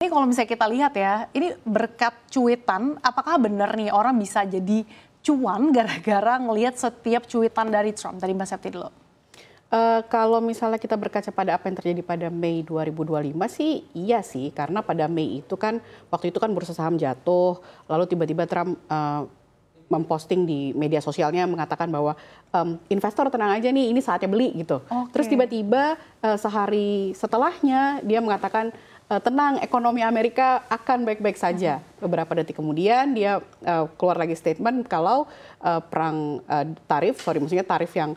ini kalau misalnya kita lihat ya, ini berkat cuitan, apakah benar nih orang bisa jadi cuan gara-gara ngelihat setiap cuitan dari Trump? Tadi Mbak Septi dulu. Kalau misalnya kita berkaca pada apa yang terjadi pada Mei 2025 sih, iya sih. Karena pada Mei itu kan, waktu itu kan bursa saham jatuh, lalu tiba-tiba Trump memposting di media sosialnya mengatakan bahwa investor tenang aja nih, ini saatnya beli gitu. Okay. Terus tiba-tiba sehari setelahnya dia mengatakan tenang, ekonomi Amerika akan baik-baik saja. Beberapa detik kemudian dia keluar lagi statement kalau perang maksudnya tarif yang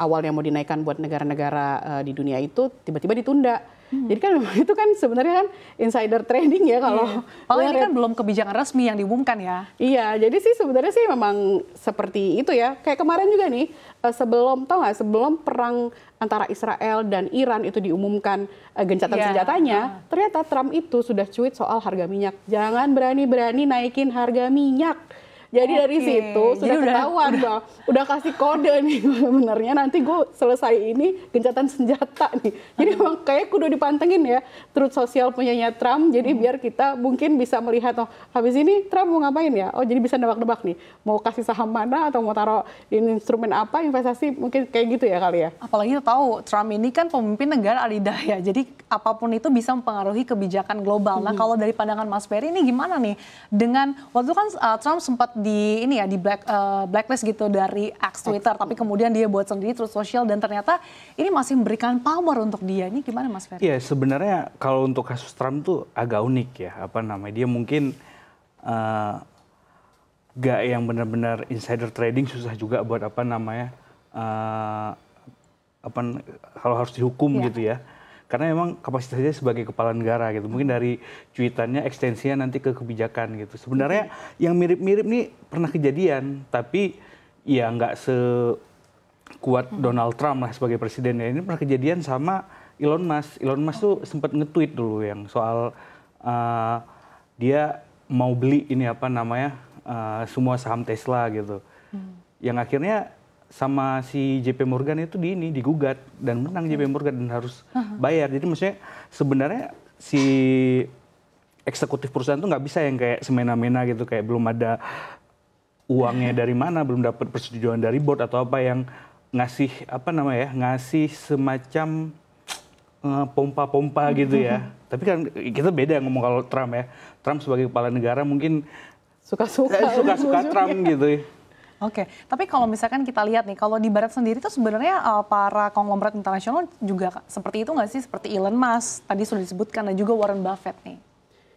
awalnya mau dinaikkan buat negara-negara di dunia itu tiba-tiba ditunda. Jadi kan itu kan sebenarnya kan insider trading ya kalau. Kalau ini kan belum kebijakan resmi yang diumumkan ya. Iya, jadi sih sebenarnya sih memang seperti itu ya. Kayak kemarin juga nih, sebelum perang antara Israel dan Iran itu diumumkan gencatan senjatanya, ternyata Trump itu sudah tweet soal harga minyak. Jangan berani-berani naikin harga minyak. Jadi dari situ sudah ketahuan bahwa udah kasih kode nih sebenarnya nanti gue selesai ini gencatan senjata nih. Jadi memang kayak kudu dipantengin ya truth sosial punyanya Trump. Jadi biar kita mungkin bisa melihat habis ini Trump mau ngapain ya. Oh jadi bisa nebak-nebak nih mau kasih saham mana atau mau taruh instrumen apa investasi mungkin kayak gitu ya kali ya. Apalagi kita tahu Trump ini kan pemimpin negara adidaya. Jadi apapun itu bisa mempengaruhi kebijakan global. Nah kalau dari pandangan Mas Ferry ini gimana nih dengan waktu kan Trump sempat di blacklist gitu dari X Twitter, tapi kemudian dia buat sendiri Truth Social dan ternyata ini masih memberikan power untuk dia. Ini gimana Mas Ferry? Iya sebenarnya kalau untuk kasus Trump tuh agak unik ya, dia mungkin gak yang benar-benar insider trading, susah juga buat kalau harus dihukum gitu ya. Karena memang kapasitasnya sebagai kepala negara gitu. Mungkin dari cuitannya ekstensinya nanti ke kebijakan gitu. Sebenarnya yang mirip-mirip nih pernah kejadian, tapi ya nggak sekuat Donald Trump lah sebagai presiden ya. Ini pernah kejadian sama Elon Musk. Elon Musk tuh sempat nge-tweet dulu yang soal dia mau beli ini semua saham Tesla gitu. Yang akhirnya sama si JP Morgan itu digugat dan menang JP Morgan dan harus bayar. Jadi maksudnya sebenarnya si eksekutif perusahaan tuh nggak bisa yang kayak semena-mena gitu, kayak belum ada uangnya dari mana, belum dapat persetujuan dari board atau apa yang ngasih ngasih semacam pompa-pompa gitu ya. Tapi kan kita beda ngomong kalau Trump ya. Trump sebagai kepala negara mungkin suka-suka Trump gitu. Oke, tapi kalau misalkan kita lihat nih, kalau di Barat sendiri tuh sebenarnya para konglomerat internasional juga seperti itu nggak sih? Seperti Elon Musk, tadi sudah disebutkan, dan juga Warren Buffett nih.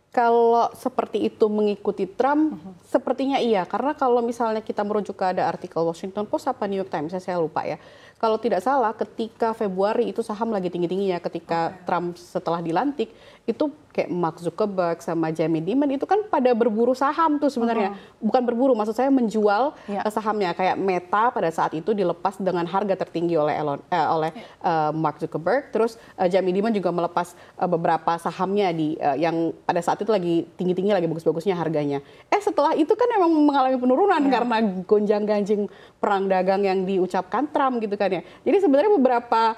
Kalau seperti itu mengikuti Trump, sepertinya iya. Karena kalau misalnya kita merujuk ke ada artikel Washington Post apa New York Times, saya lupa ya. Kalau tidak salah, ketika Februari itu saham lagi tinggi-tingginya, ketika Trump setelah dilantik, itu kayak Mark Zuckerberg sama Jamie Dimon itu kan pada berburu saham tuh sebenarnya. Bukan berburu, maksud saya menjual sahamnya. Kayak Meta pada saat itu dilepas dengan harga tertinggi oleh Mark Zuckerberg. Terus Jamie Dimon juga melepas beberapa sahamnya yang pada saat itu lagi tinggi-tinggi, lagi bagus-bagusnya harganya. Setelah itu kan emang mengalami penurunan karena gonjang-ganjing perang dagang yang diucapkan Trump gitu kan ya. Jadi sebenarnya beberapa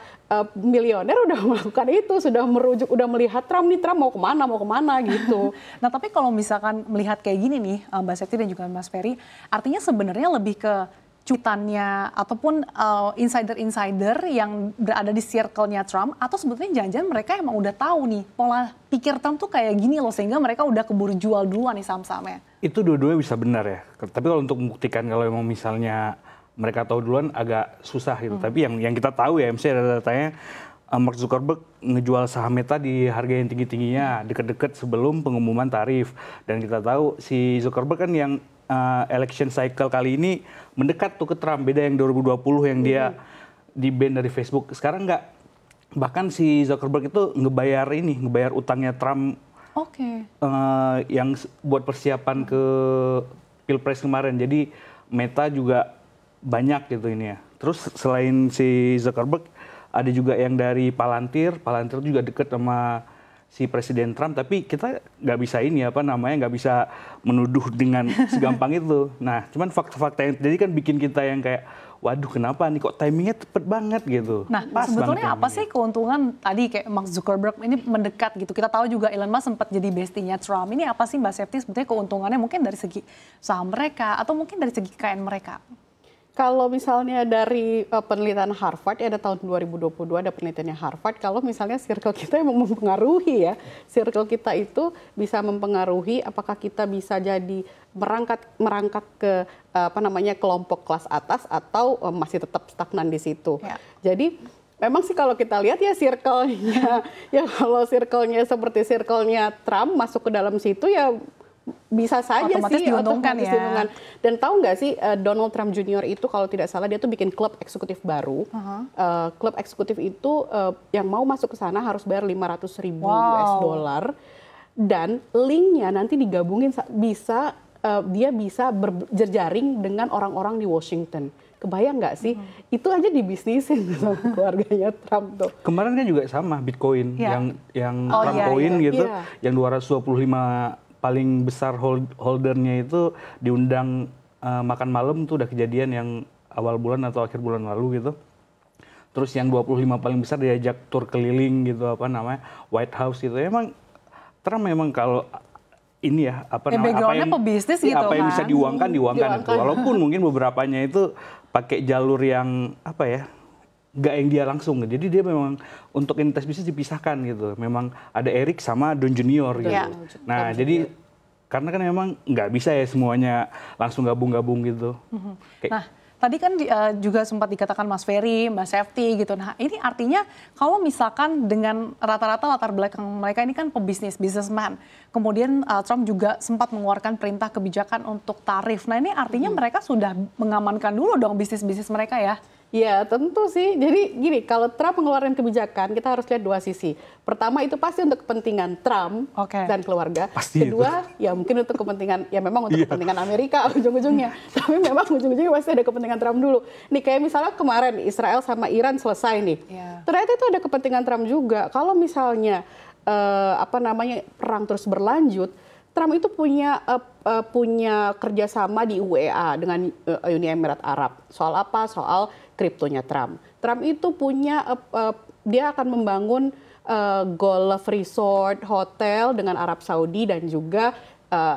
milioner udah melakukan itu, sudah melihat Trump mau kemana gitu. Nah tapi kalau misalkan melihat kayak gini nih Mbak Septi dan juga Mas Ferry, artinya sebenarnya lebih ke cuitannya ataupun insider-insider yang berada di circle-nya Trump, atau sebetulnya jangan-jangan mereka emang udah tahu nih pola pikir Trump tuh kayak gini loh, sehingga mereka udah keburu jual duluan nih saham-sahamnya. Itu dua-duanya bisa benar ya, tapi kalau untuk membuktikan kalau emang misalnya mereka tahu duluan agak susah gitu. Tapi yang kita tahu ya, misalnya ada datanya Mark Zuckerberg ngejual saham Meta di harga yang tinggi-tingginya deket-deket sebelum pengumuman tarif. Dan kita tahu si Zuckerberg kan yang election cycle kali ini mendekat tuh ke Trump. Beda yang 2020 yang dia di-ban dari Facebook. Sekarang nggak. Bahkan si Zuckerberg itu ngebayar utangnya Trump. Yang buat persiapan ke Pilpres kemarin. Jadi Meta juga banyak gitu ini ya. Terus selain si Zuckerberg, ada juga yang dari Palantir juga deket sama si Presiden Trump, tapi kita nggak bisa nggak bisa menuduh dengan segampang itu. Nah, cuman fakta-fakta yang terjadi kan bikin kita yang kayak, waduh kenapa nih kok timingnya cepet banget gitu. Nah, Pas sebetulnya banget apa sih keuntungan tadi kayak Mark Zuckerberg ini mendekat gitu. Kita tahu juga Elon Musk sempat jadi bestinya Trump. Ini apa sih Mbak Septi sebetulnya keuntungannya mungkin dari segi saham mereka atau mungkin dari segi kekayaan mereka? Kalau misalnya dari penelitian Harvard, ya ada tahun 2022 ada penelitiannya Harvard, kalau misalnya circle kita yang mempengaruhi ya, circle kita itu bisa mempengaruhi apakah kita bisa jadi merangkak ke kelompok kelas atas atau masih tetap stagnan di situ. Ya. Jadi memang sih kalau kita lihat ya circle-nya, ya kalau circle-nya seperti circle-nya Trump masuk ke dalam situ ya bisa saja otomatis sih diuntungkan ya. diuntungkan. Dan tahu nggak sih Donald Trump Jr. itu kalau tidak salah dia tuh bikin klub eksekutif baru. Klub eksekutif itu yang mau masuk ke sana harus bayar 500.000 US dollar dan linknya nanti digabungin bisa dia bisa berjejaring dengan orang-orang di Washington. Kebayang nggak sih? Itu aja dibisnisin sama keluarganya Trump tuh. Kemarin kan juga sama Bitcoin yang Trump Coin gitu, yang 225 paling besar holdernya itu diundang makan malam tuh udah kejadian yang awal bulan atau akhir bulan lalu gitu. Terus yang 25 paling besar diajak tur keliling gitu White House gitu. Emang Trump memang kalau ini ya apa yang pebisnis gitu apa yang kan. bisa diuangkan itu. Walaupun mungkin beberapanya itu pakai jalur yang nggak yang dia langsung. Jadi dia memang untuk entitas bisnis dipisahkan gitu. Memang ada Eric sama Don Junior gitu. Ya. Nah jadi karena kan memang nggak bisa ya semuanya langsung gabung-gabung gitu. Nah tadi kan juga sempat dikatakan Mas Ferry, Mbak Septi gitu. Nah ini artinya kalau misalkan dengan rata-rata latar belakang mereka ini kan pebisnis, businessman. Kemudian Trump juga sempat mengeluarkan perintah kebijakan untuk tarif. Nah ini artinya mereka sudah mengamankan dulu dong bisnis-bisnis mereka ya? Ya tentu sih. Jadi gini, kalau Trump mengeluarkan kebijakan, kita harus lihat dua sisi. Pertama itu pasti untuk kepentingan Trump dan keluarga. Pasti kedua, ya mungkin untuk kepentingan, ya memang untuk kepentingan Amerika ujung-ujungnya. Tapi memang ujung-ujungnya pasti ada kepentingan Trump dulu. Nih kayak misalnya kemarin Israel sama Iran selesai nih. Ternyata itu ada kepentingan Trump juga. Kalau misalnya perang terus berlanjut, Trump itu punya kerjasama di UEA dengan Uni Emirat Arab. Soal apa? Soal kriptonya Trump. Trump itu punya, dia akan membangun golf resort, hotel dengan Arab Saudi dan juga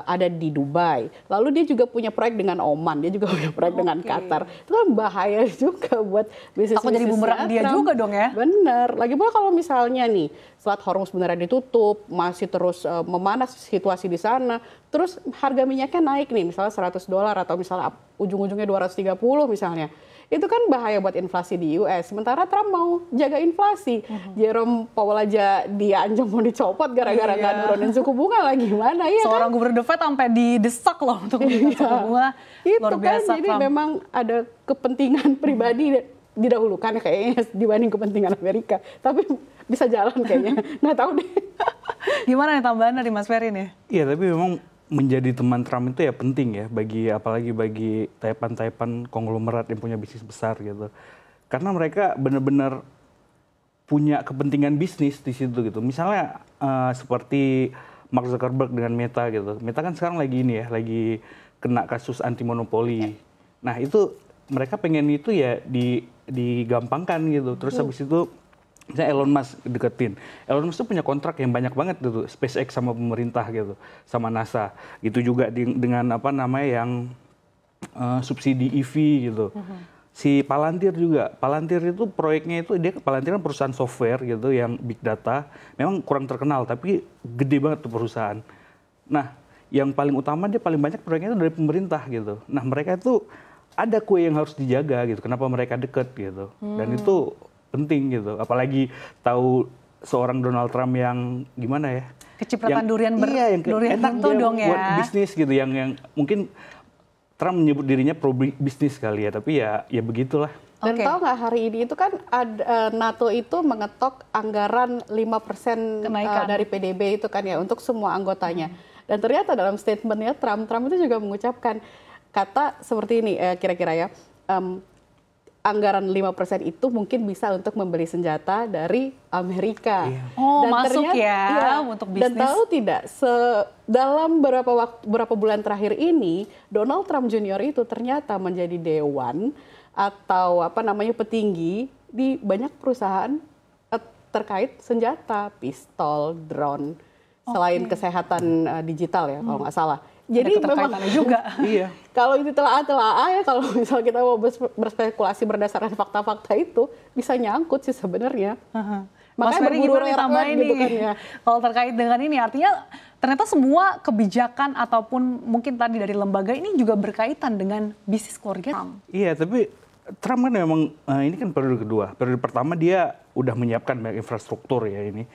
ada di Dubai. Lalu dia juga punya proyek dengan Oman, dia juga punya proyek dengan Qatar. Itu kan bahaya juga buat bisnis. Aku jadi bumerang dia juga dong ya. Bener. Lagi pula kalau misalnya nih Selat Hormuz beneran ditutup, masih terus memanas situasi di sana, terus harga minyaknya naik nih, misalnya $100 atau misalnya ujung-ujungnya 230 misalnya. Itu kan bahaya buat inflasi di US. Sementara Trump mau jaga inflasi. Jerome Powell aja diancam mau dicopot gara-gara nggak nurunin suku bunga lagi gimana ya? Seorang gubernur The Fed sampai didesak loh untuk menurunkan suku bunga. Itu luar kan biasa, jadi Trump. memang ada kepentingan pribadi didahulukan kayaknya dibanding kepentingan Amerika. Tapi bisa jalan kayaknya. Nggak tahu deh. Gimana nih tambahan dari Mas Ferry nih? Iya tapi memang menjadi teman Trump itu ya penting ya apalagi bagi taipan-taipan konglomerat yang punya bisnis besar gitu. Karena mereka benar-benar punya kepentingan bisnis di situ gitu. Misalnya seperti Mark Zuckerberg dengan Meta gitu. Meta kan sekarang lagi lagi kena kasus anti monopoli. Nah, itu mereka pengen itu ya digampangkan gitu. Terus habis itu misalnya Elon Musk deketin. Elon Musk tuh punya kontrak yang banyak banget gitu, SpaceX sama pemerintah gitu, sama NASA. Gitu juga dengan yang subsidi EV gitu. Si Palantir juga, Palantir itu proyeknya itu Palantir kan perusahaan software gitu yang big data, memang kurang terkenal tapi gede banget tuh perusahaan. Nah, yang paling utama dia paling banyak proyeknya itu dari pemerintah gitu. Nah, mereka itu ada kue yang harus dijaga gitu. Kenapa mereka deket gitu? Dan itu penting gitu. Apalagi tahu seorang Donald Trump yang gimana ya? Kecipratan durian durian enak buntu dong ya. Buat bisnis gitu yang mungkin Trump menyebut dirinya pro bisnis kali ya, tapi ya begitulah. Dan tahu nggak hari ini itu kan NATO itu mengetok anggaran 5% dari PDB itu kan ya untuk semua anggotanya. Dan ternyata dalam statementnya Trump itu juga mengucapkan kata seperti ini kira-kira ya. Anggaran 5% itu mungkin bisa untuk membeli senjata dari Amerika. Oh, dan masuk ternyata, untuk bisnis. Dan tahu tidak, dalam beberapa bulan terakhir ini, Donald Trump Jr. itu ternyata menjadi dewan atau apa namanya petinggi di banyak perusahaan terkait senjata, pistol, drone, selain kesehatan digital ya kalau nggak salah. Jadi memang juga. Iya. Kalau itu telah ya, kalau misal kita mau berspekulasi berdasarkan fakta-fakta itu bisa nyangkut sih sebenarnya. Mas Ferry gimana ditambahin gitu nih? kan ya. Kalau terkait dengan ini artinya ternyata semua kebijakan ataupun mungkin tadi dari lembaga ini juga berkaitan dengan bisnis keluarga Trump. Iya, tapi Trump kan memang ini kan periode kedua. Periode pertama dia udah menyiapkan banyak infrastruktur ya ini.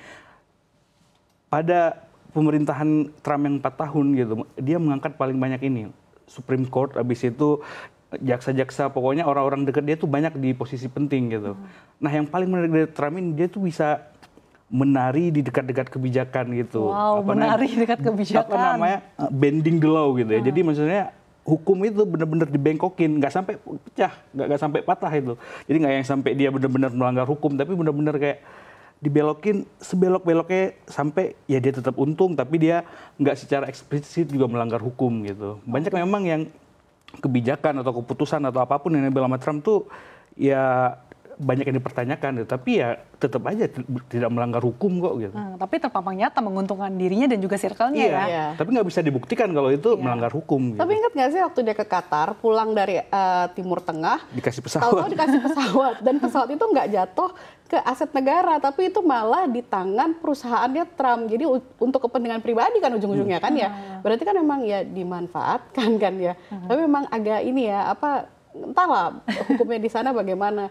Pada pemerintahan Trump yang 4 tahun gitu, dia mengangkat paling banyak ini. Supreme Court, habis itu jaksa-jaksa, pokoknya orang-orang dekat dia tuh banyak di posisi penting gitu. Nah yang paling menarik dari Trump ini, dia tuh bisa menari di dekat-dekat kebijakan gitu. Wow, menari dekat kebijakan. Apa namanya, bending the law gitu ya. Jadi maksudnya hukum itu benar-benar dibengkokin, nggak sampai pecah, nggak sampai patah itu. Jadi nggak yang sampai dia benar-benar melanggar hukum, tapi benar-benar kayak dibelokin sebelok-beloknya sampai ya dia tetap untung, tapi dia nggak secara eksplisit juga melanggar hukum gitu. Banyak memang yang kebijakan atau keputusan atau apapun yang diambil sama Trump tuh ya banyak yang dipertanyakan gitu. Tapi ya tetap aja tidak melanggar hukum kok gitu. Tapi terpampang nyata menguntungkan dirinya dan juga circle-nya iya, ya. Tapi nggak bisa dibuktikan kalau itu melanggar hukum. Gitu. Tapi ingat nggak sih waktu dia ke Qatar, pulang dari Timur Tengah, dikasih pesawat. Tahu-tahu dikasih pesawat dan pesawat itu nggak jatuh ke aset negara, tapi itu malah di tangan perusahaannya Trump. Jadi untuk kepentingan pribadi kan ujung-ujungnya kan ya. Berarti kan memang ya dimanfaatkan kan ya. Tapi memang agak ini ya entahlah hukumnya di sana bagaimana.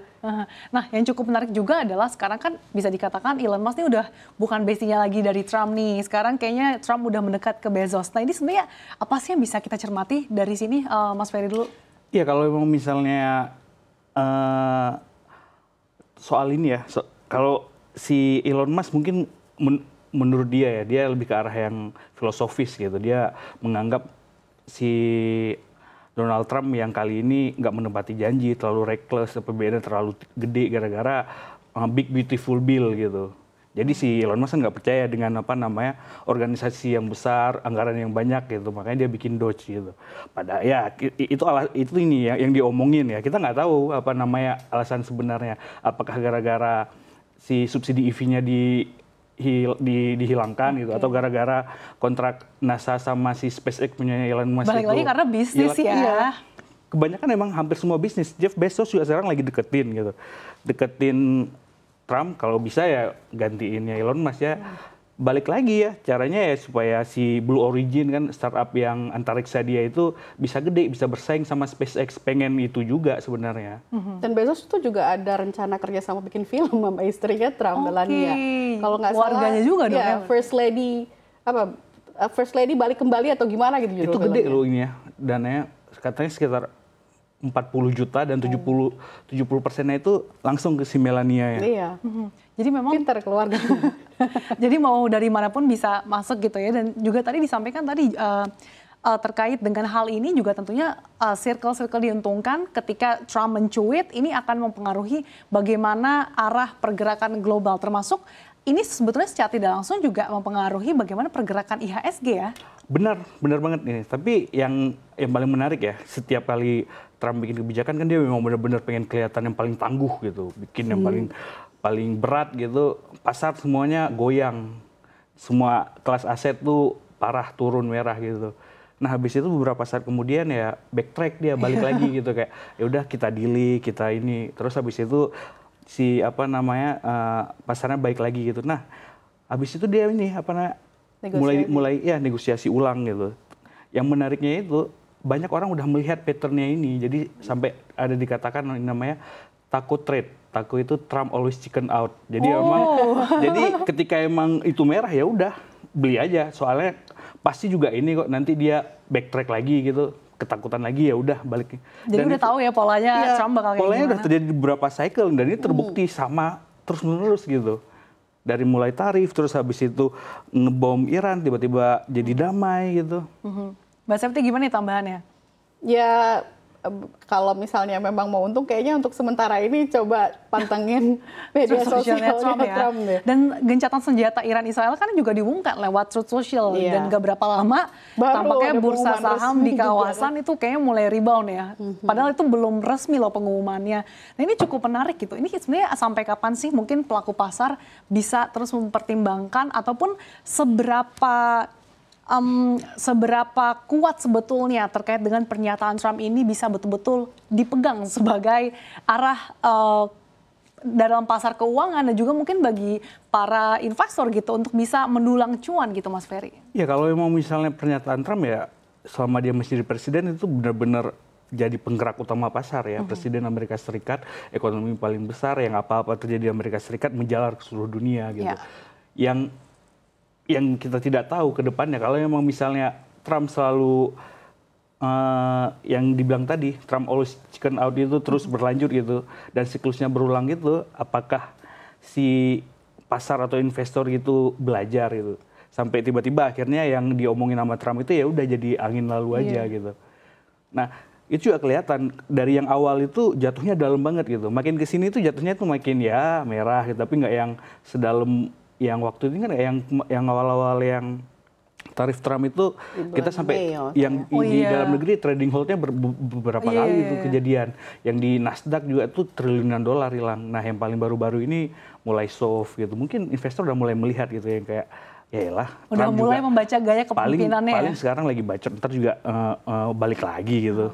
Nah, yang cukup menarik juga adalah sekarang kan bisa dikatakan Elon Musk ini udah bukan bestinya lagi dari Trump nih. Sekarang kayaknya Trump udah mendekat ke Bezos. Nah, ini sebenarnya apa sih yang bisa kita cermati dari sini, Mas Ferry dulu? Iya, kalau memang misalnya soal ini ya, kalau si Elon Musk mungkin menurut dia ya, dia lebih ke arah yang filosofis gitu. Dia menganggap si Donald Trump yang kali ini nggak menepati janji, terlalu reckless, APBN terlalu gede gara-gara big beautiful bill gitu. Jadi si Elon Musk nggak percaya dengan organisasi yang besar, anggaran yang banyak gitu, makanya dia bikin Doge gitu. Padahal ya itu ini ya yang diomongin ya, kita nggak tahu alasan sebenarnya. Apakah gara-gara si subsidi EV-nya dihilangkan gitu, atau gara-gara kontrak NASA sama si SpaceX punya Elon Musk balik lagi karena bisnis ya. Iya. Kebanyakan emang hampir semua bisnis. Jeff Bezos juga sekarang lagi deketin Trump, kalau bisa ya gantiinnya Elon Musk ya. Balik lagi ya, caranya ya supaya si Blue Origin kan startup yang antariksa dia itu bisa gede, bisa bersaing sama SpaceX, pengen itu juga sebenarnya. Dan Bezos itu juga ada rencana kerja sama bikin film sama istrinya Trump, Melania. Kalau nggak salah, keluarganya juga dong ya. First Lady balik kembali atau gimana gitu judul itu gede filmnya. loh ini ya, dananya katanya sekitar 40 juta dan 70%-nya itu langsung ke si Melania ya. Iya. Jadi memang Pintar keluarga. jadi mau dari manapun bisa masuk gitu ya. Dan juga tadi disampaikan tadi terkait dengan hal ini juga tentunya circle-circle diuntungkan ketika Trump mencuit, ini akan mempengaruhi bagaimana arah pergerakan global, termasuk ini sebetulnya secara tidak langsung juga mempengaruhi bagaimana pergerakan IHSG ya. Benar banget ini. Tapi yang paling menarik ya, setiap kali Trump bikin kebijakan kan dia memang benar-benar pengen kelihatan yang paling tangguh gitu, bikin yang paling berat gitu. Pasar semuanya goyang, semua kelas aset tuh parah turun merah gitu. Nah habis itu beberapa saat kemudian ya backtrack dia balik lagi gitu, kayak ya udah kita deal, kita ini, terus habis itu si pasarnya baik lagi gitu. Nah habis itu dia ini mulai negosiasi ulang gitu. Yang menariknya itu banyak orang udah melihat patternnya ini, jadi sampai ada dikatakan namanya taco trade. Taco itu Trump always chicken out. Jadi jadi ketika emang itu merah ya udah beli aja, soalnya pasti juga ini kok nanti dia backtrack lagi gitu, ketakutan lagi ya udah balik. Jadi udah tahu ya polanya Trump bakal kayak polanya gimana. udah terjadi beberapa cycle dan ini terbukti sama terus-menerus gitu. Dari mulai tarif, terus habis itu ngebom Iran, tiba-tiba jadi damai gitu. Mbak Septi gimana nih tambahannya? Ya kalau misalnya memang mau untung, kayaknya untuk sementara ini coba pantengin media Sosialnya sosialnya ya. Trump deh. Dan gencatan senjata Iran Israel kan juga diumumkan lewat Truth Social Iya. dan gak berapa lama Baru tampaknya ada bursa pengumuman saham resmi di kawasan itu kayaknya mulai rebound ya. Padahal itu belum resmi loh pengumumannya. Nah ini cukup menarik gitu. Ini sebenarnya sampai kapan sih mungkin pelaku pasar bisa terus mempertimbangkan ataupun seberapa kuat sebetulnya terkait dengan pernyataan Trump ini bisa betul-betul dipegang sebagai arah dalam pasar keuangan dan juga mungkin bagi para investor gitu untuk bisa mendulang cuan gitu Mas Ferry. Ya kalau memang misalnya pernyataan Trump ya selama dia masih jadi presiden itu benar-benar jadi penggerak utama pasar ya. Presiden Amerika Serikat, ekonomi paling besar, yang apa-apa terjadi di Amerika Serikat menjalar ke seluruh dunia gitu. Ya. Yang kita tidak tahu ke depannya kalau memang misalnya Trump selalu yang dibilang tadi Trump always chicken out itu terus berlanjut gitu dan siklusnya berulang gitu, apakah si pasar atau investor gitu belajar gitu sampai tiba-tiba akhirnya yang diomongin sama Trump itu ya udah jadi angin lalu aja gitu. Nah itu juga kelihatan dari yang awal itu jatuhnya dalam banget gitu, makin kesini tuh jatuhnya tuh makin ya merah gitu, tapi nggak yang sedalam yang waktu ini kan yang awal-awal yang tarif Trump itu kita sampai yang di dalam negeri trading hold-nya beberapa kali itu kejadian. Yang di Nasdaq juga itu triliunan dolar hilang. Nah yang paling baru-baru ini mulai soft gitu. Mungkin investor udah mulai melihat gitu yang kayak yaelah. Udah Trump mulai juga membaca gaya kepemimpinannya paling sekarang lagi bacot, ntar juga balik lagi gitu.